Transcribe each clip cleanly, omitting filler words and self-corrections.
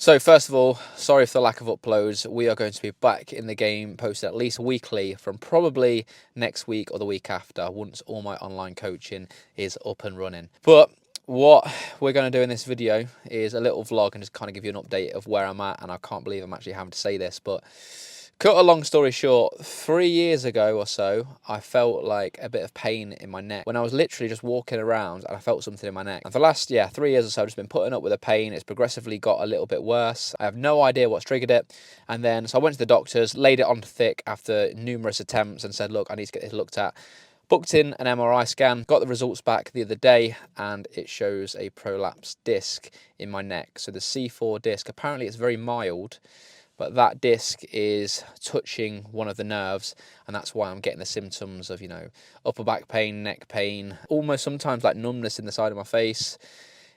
So first of all, sorry for the lack of uploads. We are going to be back in the game, posted at least weekly from probably next week or the week after, once all my online coaching is up and running. But what we're going to do in this video is a little vlog and just kind of give you an update of where I'm at. And I can't believe I'm actually having to say this, but cut a long story short, 3 years ago or so, I felt like a bit of pain in my neck when I was literally just walking around and I felt something in my neck. And for the last, 3 years or so, I've just been putting up with the pain. It's progressively got a little bit worse. I have no idea what's triggered it. And then, so I went to the doctors, laid it on thick after numerous attempts and said, look, I need to get this looked at. Booked in an MRI scan, got the results back the other day, and it shows a prolapsed disc in my neck. So the C4 disc, apparently it's very mild, but that disc is touching one of the nerves, and that's why I'm getting the symptoms of, upper back pain, neck pain, almost sometimes like numbness in the side of my face.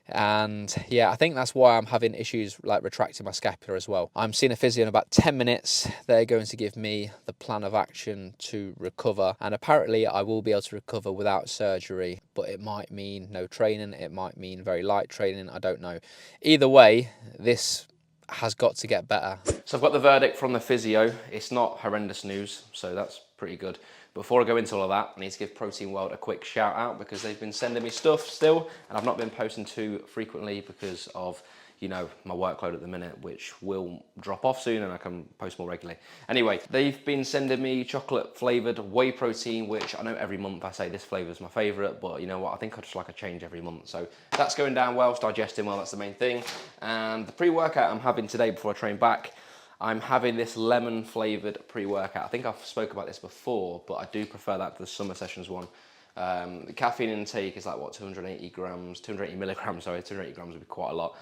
And yeah, I think that's why I'm having issues like retracting my scapula as well. I'm seeing a physio in about 10 minutes. They're going to give me the plan of action to recover. And apparently I will be able to recover without surgery, but it might mean no training. It might mean very light training. I don't know. Either way, this has got to get better. So I've got the verdict from the physio. It's not horrendous news, so that's pretty good. Before I go into all of that, I need to give Protein World a quick shout out because they've been sending me stuff still, and I've not been posting too frequently because of, my workload at the minute, which will drop off soon and I can post more regularly. Anyway, they've been sending me chocolate flavored whey protein, which I know every month I say this flavor is my favorite, but you know what? I think I just like a change every month. So that's going down well, it's digesting well, that's the main thing. And the pre-workout I'm having today before I train back, I'm having this lemon flavored pre-workout. I think I've spoke about this before, but I do prefer that to the summer sessions one. The caffeine intake is like 280 milligrams, sorry, 280 grams would be quite a lot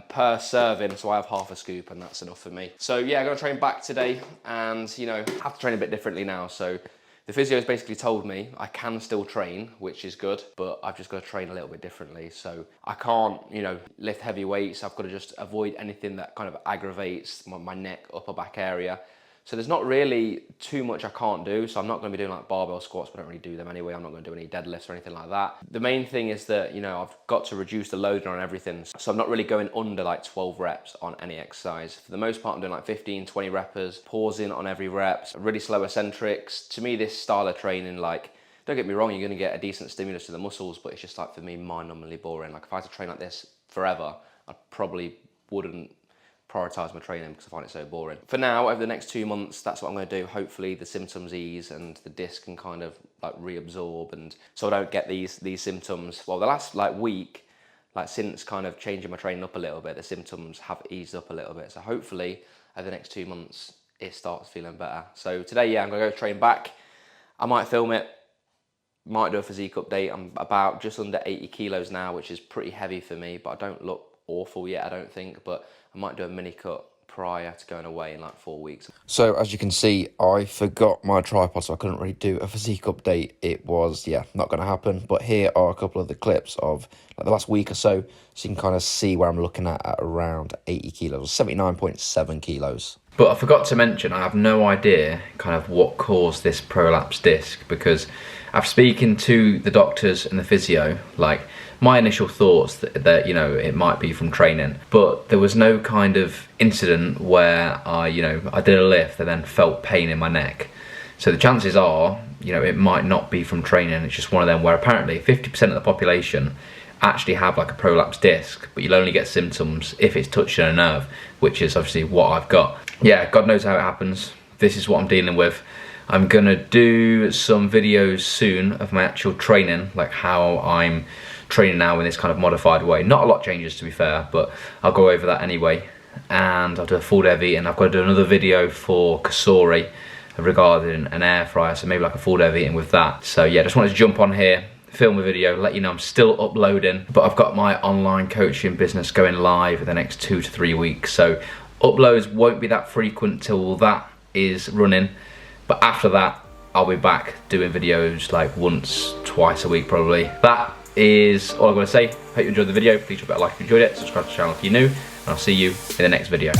per serving. So I have half a scoop and that's enough for me. So yeah, I'm gonna train back today and have to train a bit differently now. So the physio's basically told me I can still train, which is good, but I've just got to train a little bit differently. So I can't, lift heavy weights. I've got to just avoid anything that kind of aggravates my neck, upper back area. So there's not really too much I can't do. So I'm not going to be doing like barbell squats, but I don't really do them anyway. I'm not going to do any deadlifts or anything like that. The main thing is that, I've got to reduce the load on everything. So I'm not really going under like 12 reps on any exercise. For the most part, I'm doing like 15, 20 reppers, pausing on every rep, really slow eccentrics. To me, this style of training, like, don't get me wrong, you're going to get a decent stimulus to the muscles, but it's just like, for me, mind-numbingly boring. Like if I had to train like this forever, I probably wouldn't prioritize my training because I find it so boring. For now, over the next 2 months, that's what I'm going to do. Hopefully the symptoms ease and the disc can kind of like reabsorb, and so I don't get these symptoms. Well, the last week, since kind of changing my training up a little bit, the symptoms have eased up a little bit. So hopefully over the next 2 months, it starts feeling better. So today, I'm going to go train back. I might film it, might do a physique update. I'm about just under 80 kilos now, which is pretty heavy for me, but I don't look awful yet, I don't think, but I might do a mini cut prior to going away in like 4 weeks. So as you can see, I forgot my tripod, so I couldn't really do a physique update. It was, not going to happen. But here are a couple of the clips of like the last week or so you can kind of see where I'm looking at around 80 kilos, 79.7 kilos. But I forgot to mention, I have no idea kind of what caused this prolapsed disc, because after speaking to the doctors and the physio, like my initial thoughts that it might be from training, but there was no kind of incident where I did a lift and then felt pain in my neck. So the chances are, it might not be from training. It's just one of them where apparently 50% of the population actually have like a prolapsed disc, but you'll only get symptoms if it's touching a nerve, which is obviously what I've got. Yeah, God knows how it happens. This is what I'm dealing with. I'm gonna do some videos soon of my actual training, like how I'm training now in this kind of modified way. Not a lot changes, to be fair, but I'll go over that anyway. And I'll do a full dev eat, and I've got to do another video for Kasori regarding an air fryer, so maybe like a full dev eating with that. So yeah, just wanted to jump on here, film a video, let you know I'm still uploading, but I've got my online coaching business going live in the next 2 to 3 weeks. So uploads won't be that frequent till that is running, but after that, I'll be back doing videos like once, twice a week probably. That is all I'm going to say. Hope you enjoyed the video. Please drop a like if you enjoyed it, subscribe to the channel if you're new, and I'll see you in the next video.